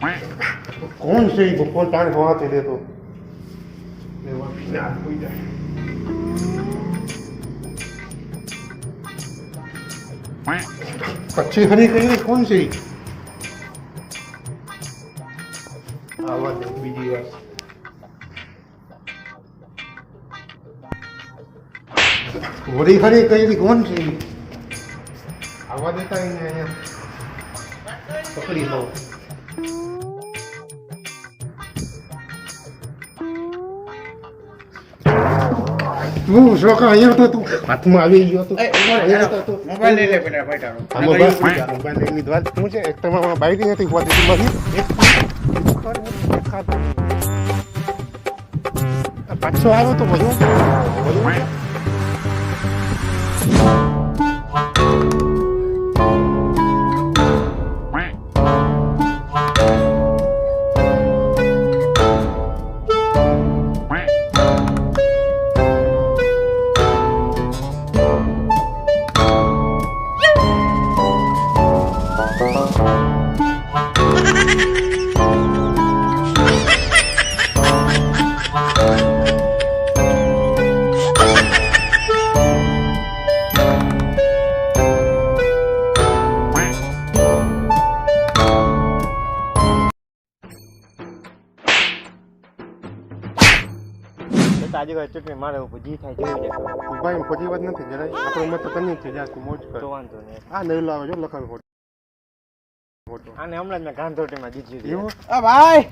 कौन से फोन तार हुआ थे दे तो पक्षी हरी कहीं कौन सी आवाज बीजी बात वरी हरी कहीं कौन सी आवाज देता ही नहीं पकड़ी लो તું શોકા અહીંયા તો તું હાથમાં આવી ગયો તો મોબાઈલ લઈ લે બેટા ભાઈ તારો મોબાઈલ લઈને વાત શું છે એક તમારા બાઈક નથી હોતી મારી પાછો આવ્યો તો બધું આજે ચૂંટણી મારે જી થાય જોઈ જાય ભાઈ ખોટી વાત નથી જરાય આપણો મત તો કની છે જા તું મોજ કર તો વાંધો નહીં આ નહીં લાવે જો લખાવ ફોટો આને હમણાં જ મેં ગાંધોટીમાં જીત્યું હતું એવું આ ભાઈ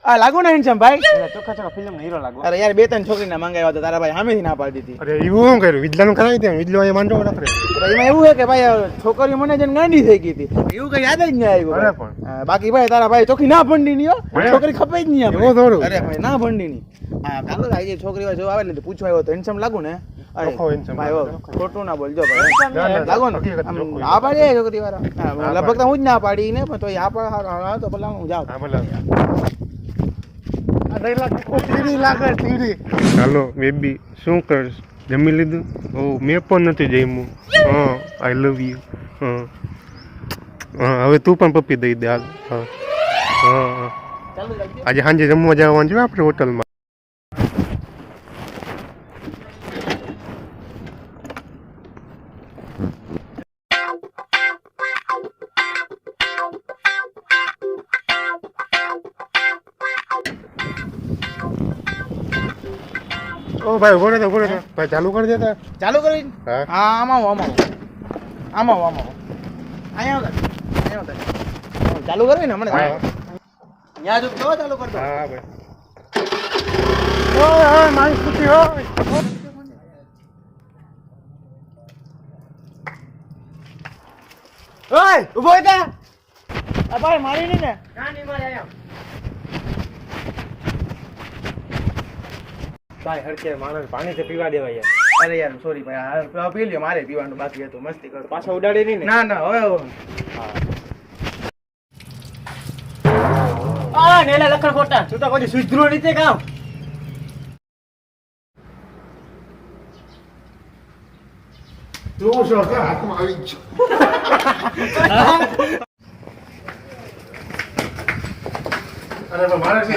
આ લાગુ ને હેન્ડસમ ભાઈ એટલે ચોખ્ખા ચોખ્ખા ફિલ્મનો હીરો લાગો અરે યાર બે ત્રણ છોકરીને મંગાવ્યા હતા તારા ભાઈ સામેથી ના પાડી દીધી અરે એવું શું કર્યું વિજલાનું કરાવી દે વિજલો અહીંયા માંડો રાખે અરે એમાં એવું છે કે ભાઈ છોકરીઓ મને જેમ ગાંડી થઈ ગઈ હતી એવું કઈ યાદ જ નહીં આવ્યું અરે ભાઈ. પણ. બાકી ભાઈ તારા ભાઈ ચોખ્ખી ના ભંડી ની છોકરી ખપે જ નહીં એવું આપણે. થોડું. અરે ભાઈ ના ભંડી ની હા કાલે આજે છોકરી જો આવે ને પૂછવા આવ્યો તો હેન્ડસમ લાગુ ને અરે લખો handsome ભાઈ લાગો. ખોટું ના બોલજો ભાઈ ના, ના, લાગો ને હકીકત આમ ચોખ્ખું. આ પાડી છોકરી વાળા લગભગ તો હું જ ના પાડી ને પણ તો આ પણ તો ભલા હું જાઉં હા ભલે ચાલો બેબી શું કરશ જમી લીધું ઓ મેં પણ નથી જમ્યું હા આઈ લવ યુ હા હા હવે તું પણ પપ્પી દઈ દે હાલ હા હા હા આજે સાંજે જમવા જવાનું છે આપણે હોટલમાં ઓ ભાઈ ઉભો રહેતો ભાઈ ચાલુ કરી દેતા ચાલુ કરી હા હા આમાં આમાં અહીંયા ચાલુ કરવી ને હમણાં હા ત્યાં જો કેવો ચાલુ કરતો હા ભાઈ ઓય ઓય મારી સ્કૂટી હોય ઓય ઉભો હતા આ ભાઈ મારી નહીં ને ના નહીં મારે આયા ભાઈ હરકે માણસ પાણી પીવા દેવા યાર અરે યાર સોરી ભાઈ આ પી લ્યો મારે પીવાનું બાકી હતું મસ્તી કરતો પાછા ઉડાડી નહીં ને ના ના હવે આ નેલા લખણ ખોટા તું તો કોઈ સુધરો નીચે ગાવ તું શું હાથમાં આવી જ અરે મારે છે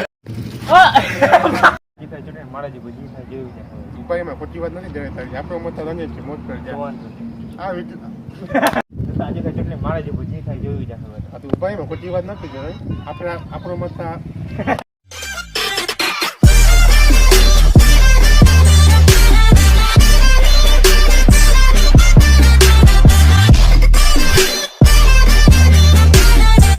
જીતા ચૂંટણી મારે જે જી થાય જોઈ જાય દુબઈમાં ખોટી વાત નથી જવે તારી આપણો મત રંગે છે મોજ કરી તો જાય વાંધો નહીં આ વિજ આજે ચૂંટણી મારે જે જી થાય જોઈ જાય આ દુબઈમાં ખોટી વાત નથી જવે આપણે આપણો મત